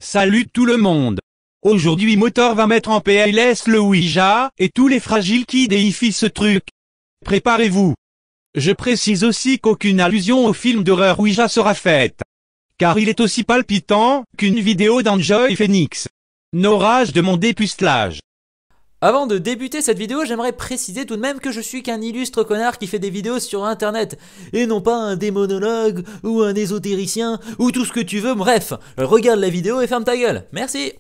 Salut tout le monde. Aujourd'hui Motor va mettre en PLS le Ouija, et tous les fragiles qui déifient ce truc. Préparez-vous. Je précise aussi qu'aucune allusion au film d'horreur Ouija sera faite. Car il est aussi palpitant qu'une vidéo d'Enjoy Phoenix. No rage de mon dépucelage. Avant de débuter cette vidéo, j'aimerais préciser tout de même que je suis qu'un illustre connard qui fait des vidéos sur internet, et non pas un démonologue, ou un ésotéricien, ou tout ce que tu veux, bref, regarde la vidéo et ferme ta gueule, merci.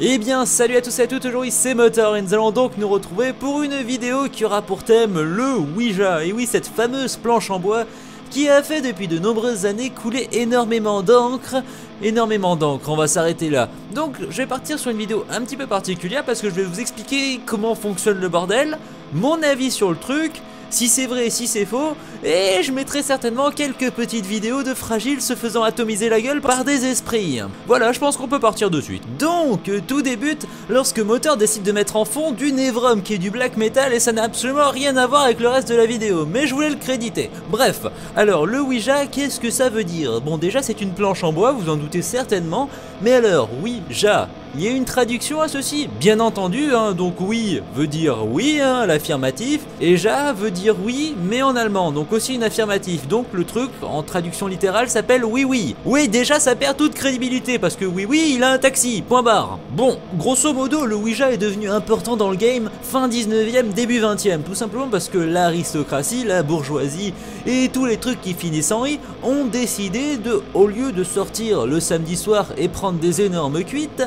Eh bien, salut à tous et à toutes, aujourd'hui c'est Motor, et nous allons donc nous retrouver pour une vidéo qui aura pour thème le Ouija, et oui, cette fameuse planche en bois, qui a fait depuis de nombreuses années couler énormément d'encre, on va s'arrêter là. Donc je vais partir sur une vidéo un petit peu particulière parce que je vais vous expliquer comment fonctionne le bordel, mon avis sur le truc, si c'est vrai, si c'est faux, et je mettrai certainement quelques petites vidéos de fragiles se faisant atomiser la gueule par des esprits. Voilà, je pense qu'on peut partir de suite. Donc, tout débute lorsque Motor décide de mettre en fond du Nevrom qui est du black metal et ça n'a absolument rien à voir avec le reste de la vidéo, mais je voulais le créditer. Bref, alors le Ouija, qu'est-ce que ça veut dire? Bon, déjà c'est une planche en bois, vous en doutez certainement, mais alors, Ouija, il y a une traduction à ceci, bien entendu, hein, donc oui veut dire oui, hein, l'affirmatif, et ja veut dire oui, mais en allemand, donc aussi une affirmatif, donc le truc en traduction littérale s'appelle oui oui. Oui, déjà ça perd toute crédibilité, parce que oui oui, il a un taxi, point barre. Bon, grosso modo, le Ouija est devenu important dans le game fin 19e, début 20e, tout simplement parce que l'aristocratie, la bourgeoisie, et tous les trucs qui finissent en i, ont décidé de, au lieu de sortir le samedi soir et prendre des énormes cuites,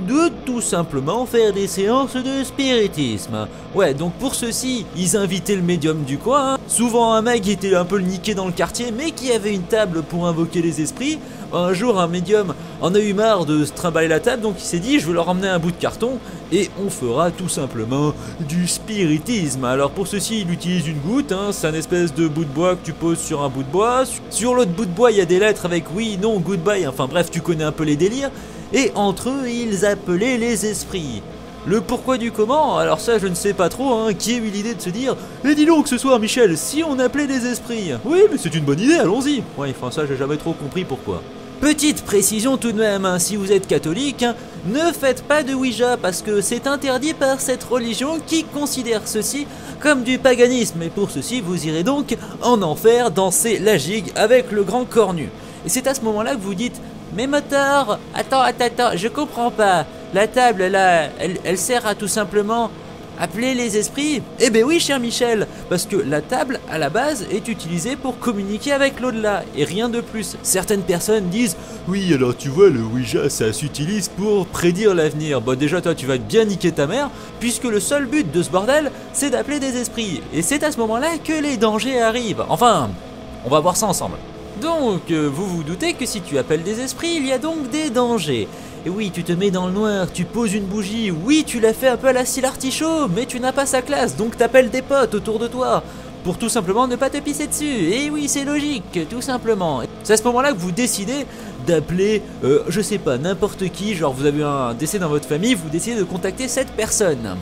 de tout simplement faire des séances de spiritisme. Ouais, donc pour ceci, ils invitaient le médium du coin, souvent un mec qui était un peu le niqué dans le quartier, mais qui avait une table pour invoquer les esprits. Un jour, un médium en a eu marre de se trimballer la table, donc il s'est dit, je vais leur emmener un bout de carton, et on fera tout simplement du spiritisme. Alors pour ceci, il utilise une goutte, hein, c'est un espèce de bout de bois que tu poses sur un bout de bois. Sur l'autre bout de bois, il y a des lettres avec oui, non, goodbye, enfin bref, tu connais un peu les délires. Et entre eux, ils appelaient les esprits. Le pourquoi du comment, alors ça je ne sais pas trop, hein, qui a eu l'idée de se dire « Eh dis donc ce soir Michel, si on appelait les esprits ?» Oui, mais c'est une bonne idée, allons-y. Ouais, enfin ça j'ai jamais trop compris pourquoi. Petite précision tout de même, hein, si vous êtes catholique, hein, ne faites pas de Ouija parce que c'est interdit par cette religion qui considère ceci comme du paganisme. Et pour ceci, vous irez donc en enfer danser la gigue avec le grand cornu. Et c'est à ce moment-là que vous dites « Mais Motor, attends, je comprends pas. La table là, elle sert à tout simplement appeler les esprits ?» Eh ben oui, cher Michel, parce que la table, à la base, est utilisée pour communiquer avec l'au-delà, et rien de plus. Certaines personnes disent « Oui, alors tu vois, le Ouija, ça s'utilise pour prédire l'avenir. » Bon, déjà, toi, tu vas bien niquer ta mère, puisque le seul but de ce bordel, c'est d'appeler des esprits. Et c'est à ce moment-là que les dangers arrivent. Enfin, on va voir ça ensemble. Donc, vous vous doutez que si tu appelles des esprits, il y a donc des dangers. Et oui, tu te mets dans le noir, tu poses une bougie, oui, tu l'as fait un peu à la style artichaut, mais tu n'as pas sa classe, donc t'appelles des potes autour de toi, pour tout simplement ne pas te pisser dessus. Et oui, c'est logique, tout simplement. C'est à ce moment-là que vous décidez d'appeler, je sais pas, n'importe qui, genre vous avez un décès dans votre famille, vous décidez de contacter cette personne.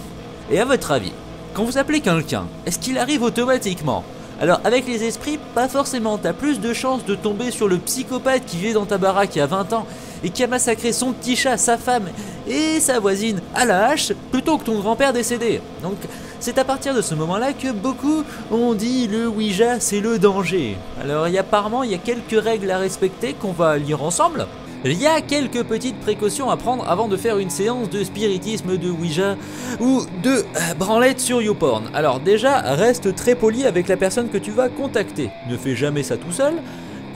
Et à votre avis, quand vous appelez quelqu'un, est-ce qu'il arrive automatiquement ? Alors avec les esprits, pas forcément, t'as plus de chances de tomber sur le psychopathe qui vivait dans ta baraque il y a 20 ans et qui a massacré son petit chat, sa femme et sa voisine à la hache plutôt que ton grand-père décédé. Donc c'est à partir de ce moment-là que beaucoup ont dit le Ouija c'est le danger. Alors apparemment il y a quelques règles à respecter qu'on va lire ensemble. Il y a quelques petites précautions à prendre avant de faire une séance de spiritisme, de Ouija ou de branlette sur YouPorn. Alors déjà, reste très poli avec la personne que tu vas contacter. Ne fais jamais ça tout seul.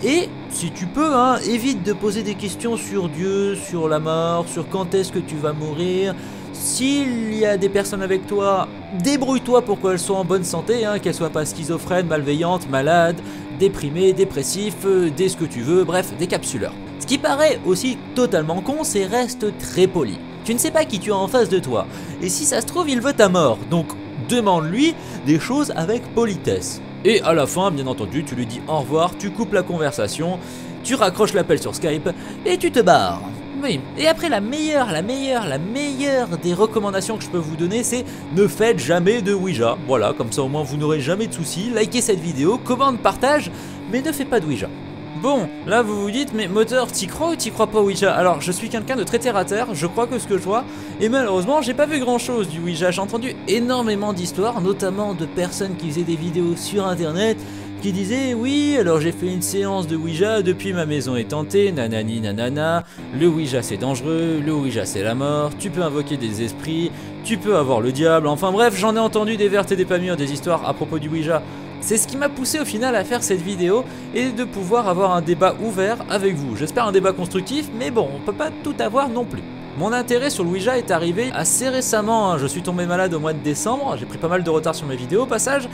Et si tu peux, hein, évite de poser des questions sur Dieu, sur la mort, sur quand est-ce que tu vas mourir. S'il y a des personnes avec toi, débrouille-toi pour qu'elles soient en bonne santé, hein, qu'elles soient pas schizophrènes, malveillantes, malades, déprimées, dépressifs, des ce que tu veux, bref, des capsuleurs. Ce qui paraît aussi totalement con, c'est reste très poli. Tu ne sais pas qui tu as en face de toi, et si ça se trouve, il veut ta mort, donc demande-lui des choses avec politesse. Et à la fin, bien entendu, tu lui dis au revoir, tu coupes la conversation, tu raccroches l'appel sur Skype, et tu te barres. Oui, et après la meilleure des recommandations que je peux vous donner, c'est ne faites jamais de Ouija. Voilà, comme ça au moins vous n'aurez jamais de soucis. Likez cette vidéo, commande, partage, mais ne faites pas de Ouija. Bon, là vous vous dites, mais moteur, t'y crois ou t'y crois pas au Ouija? Alors, je suis quelqu'un de très terre à terre, je crois que ce que je vois, et malheureusement, j'ai pas vu grand chose du Ouija. J'ai entendu énormément d'histoires, notamment de personnes qui faisaient des vidéos sur internet, qui disaient, oui, alors j'ai fait une séance de Ouija, depuis ma maison est hantée, nanani nanana, le Ouija c'est dangereux, le Ouija c'est la mort, tu peux invoquer des esprits, tu peux avoir le diable, enfin bref, j'en ai entendu des vertes et des pas mûres, des histoires à propos du Ouija. C'est ce qui m'a poussé au final à faire cette vidéo et de pouvoir avoir un débat ouvert avec vous. J'espère un débat constructif, mais bon, on peut pas tout avoir non plus. Mon intérêt sur le Ouija est arrivé assez récemment, hein. Je suis tombé malade au mois de décembre, j'ai pris pas mal de retard sur mes vidéos au passage,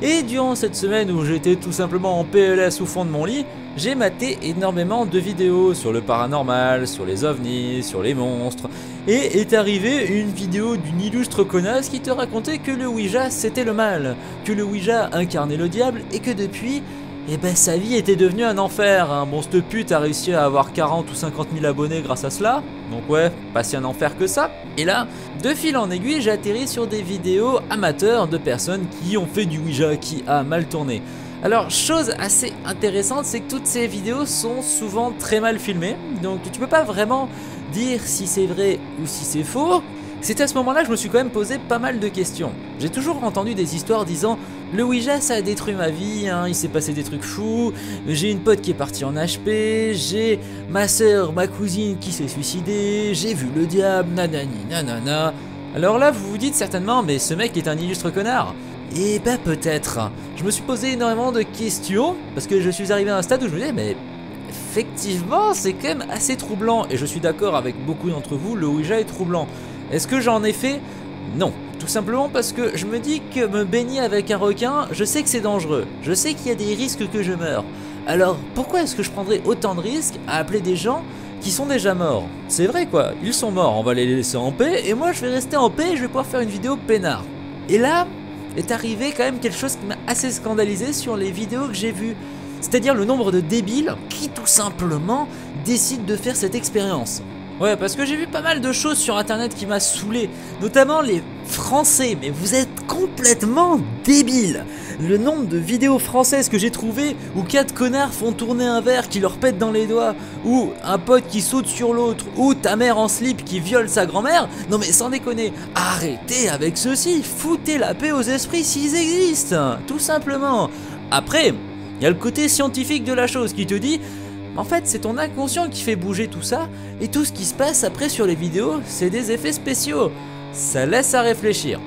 et durant cette semaine où j'étais tout simplement en PLS au fond de mon lit, j'ai maté énormément de vidéos sur le paranormal, sur les ovnis, sur les monstres, et est arrivée une vidéo d'une illustre connasse qui te racontait que le Ouija c'était le mal, que le Ouija incarnait le diable et que depuis, eh ben sa vie était devenue un enfer, hein. Bon, cette pute a réussi à avoir 40 ou 50 000 abonnés grâce à cela, donc ouais, pas si un enfer que ça. Et là, de fil en aiguille, j'ai atterri sur des vidéos amateurs de personnes qui ont fait du Ouija, qui a mal tourné. Alors, chose assez intéressante, c'est que toutes ces vidéos sont souvent très mal filmées, donc tu peux pas vraiment dire si c'est vrai ou si c'est faux. C'est à ce moment-là que je me suis quand même posé pas mal de questions. J'ai toujours entendu des histoires disant « Le Ouija ça a détruit ma vie, hein, il s'est passé des trucs fous, j'ai une pote qui est partie en HP, j'ai ma soeur, ma cousine qui s'est suicidée, j'ai vu le diable, nanani nanana ». Alors là vous vous dites certainement « Mais ce mec est un illustre connard ». Et bah peut-être. Je me suis posé énormément de questions, parce que je suis arrivé à un stade où je me disais « Mais effectivement c'est quand même assez troublant ». Et je suis d'accord avec beaucoup d'entre vous, le Ouija est troublant. Est-ce que j'en ai fait? Non. Tout simplement parce que je me dis que me baigner avec un requin, je sais que c'est dangereux. Je sais qu'il y a des risques que je meure. Alors pourquoi est-ce que je prendrais autant de risques à appeler des gens qui sont déjà morts? C'est vrai quoi, ils sont morts, on va les laisser en paix, et moi je vais rester en paix et je vais pouvoir faire une vidéo peinard. Et là, est arrivé quand même quelque chose qui m'a assez scandalisé sur les vidéos que j'ai vues. C'est-à-dire le nombre de débiles qui tout simplement décident de faire cette expérience. Ouais, parce que j'ai vu pas mal de choses sur internet qui m'a saoulé, notamment les Français, mais vous êtes complètement débiles. Le nombre de vidéos françaises que j'ai trouvées où 4 connards font tourner un verre qui leur pète dans les doigts, ou un pote qui saute sur l'autre, ou ta mère en slip qui viole sa grand-mère, non mais sans déconner, arrêtez avec ceci, foutez la paix aux esprits s'ils existent, tout simplement. Après, il y a le côté scientifique de la chose qui te dit... En fait, c'est ton inconscient qui fait bouger tout ça, et tout ce qui se passe après sur les vidéos, c'est des effets spéciaux. Ça laisse à réfléchir.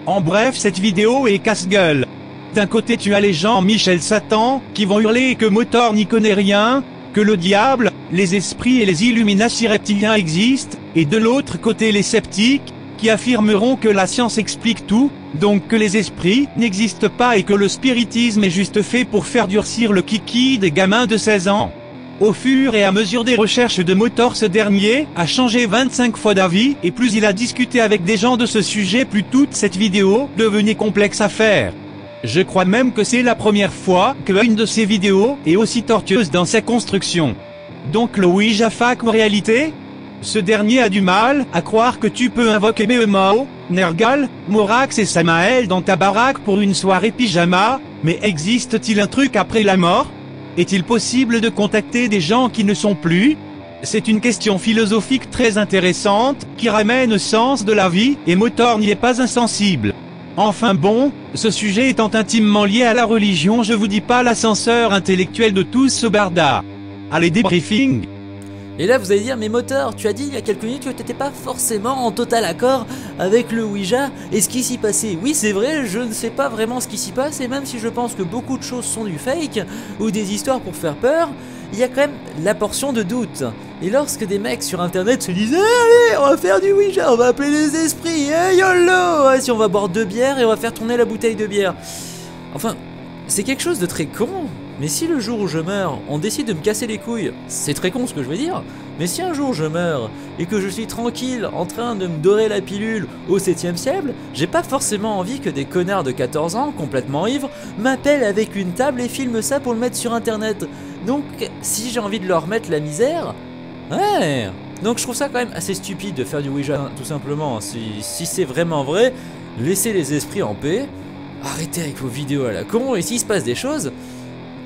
En bref, cette vidéo est casse-gueule. D'un côté tu as les gens Michel Satan, qui vont hurler que Motor n'y connaît rien, que le diable, les esprits et les Illuminati reptiliens existent, et de l'autre côté les sceptiques, qui affirmeront que la science explique tout, donc que les esprits n'existent pas et que le spiritisme est juste fait pour faire durcir le kiki des gamins de 16 ans. Au fur et à mesure des recherches de Motor, ce dernier a changé 25 fois d'avis, et plus il a discuté avec des gens de ce sujet, plus toute cette vidéo devenait complexe à faire. Je crois même que c'est la première fois qu'une de ces vidéos est aussi tortueuse dans sa construction. Donc le Ouija fake en réalité? Ce dernier a du mal à croire que tu peux invoquer Mehmao, Nergal, Morax et Samael dans ta baraque pour une soirée pyjama, mais existe-t-il un truc après la mort? Est-il possible de contacter des gens qui ne sont plus? C'est une question philosophique très intéressante, qui ramène au sens de la vie, et Motor n'y est pas insensible. Enfin bon, ce sujet étant intimement lié à la religion, je vous dis pas l'ascenseur intellectuel de tout ce barda. Allez, débriefing. Et là vous allez dire, mais Motor, tu as dit il y a quelques minutes que tu n'étais pas forcément en total accord avec le Ouija et ce qui s'y passait. Oui c'est vrai, je ne sais pas vraiment ce qui s'y passe, et même si je pense que beaucoup de choses sont du fake ou des histoires pour faire peur, il y a quand même la portion de doute. Et lorsque des mecs sur internet se disent allez, on va faire du Ouija, on va appeler les esprits, YOLO, si on va boire 2 bières et on va faire tourner la bouteille de bière. Enfin, c'est quelque chose de très con. Mais si le jour où je meurs, on décide de me casser les couilles, c'est très con ce que je veux dire, mais si un jour je meurs, et que je suis tranquille en train de me dorer la pilule au 7e siècle, j'ai pas forcément envie que des connards de 14 ans, complètement ivres, m'appellent avec une table et filment ça pour le mettre sur internet. Donc, si j'ai envie de leur mettre la misère, ouais. Donc je trouve ça quand même assez stupide de faire du Ouija, tout simplement. Si c'est vraiment vrai, laissez les esprits en paix, arrêtez avec vos vidéos à la con, et s'il se passe des choses...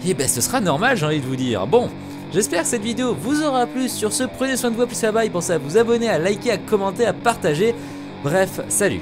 et ben ce sera normal, j'ai envie de vous dire. Bon, j'espère que cette vidéo vous aura plu. Sur ce, prenez soin de vous, plus ça va, et pensez à vous abonner, à liker, à commenter, à partager. Bref, salut.